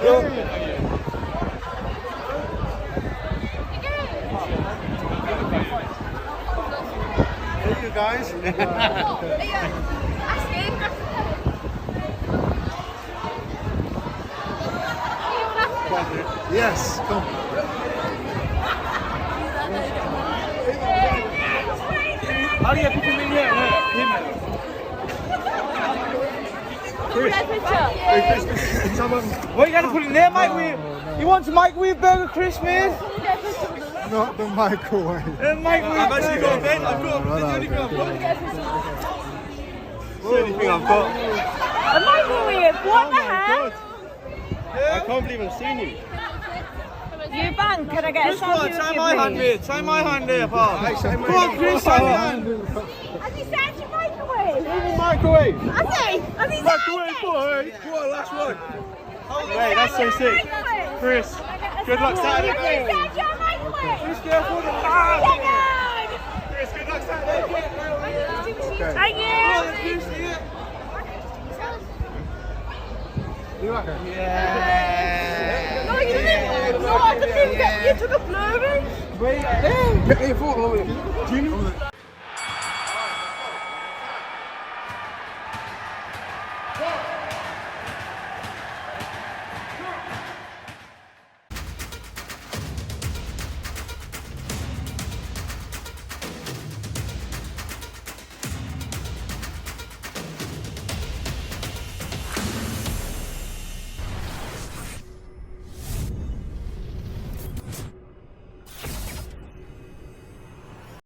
you. Thank you guys. Yes, come. How do you get people in here? What are you going to put in there, microwave? You want to microwave burger Christmas? Not the microwave. I've actually got a bed. I've got the only thing I've got. It's the only thing I've got. A microwave? What the heck? I can't believe I've seen you. Eubank, can I get a Chris, selfie try with my you, hand please? here. Try my hand there, pal. Come on, Chris, try my hand. Has he said your microwave? Microwave. Has he? Has he Microwave, boy. Come on, last one. Wait, that's so sick. Chris, good luck Saturday. Has he said your microwave? Chris, careful with the Oh, bag. good. Chris, good luck Saturday. Thank you. Yeah. No, you didn't. No, I didn't get you to the blurry. Wait, get your foot over. Do you know? One.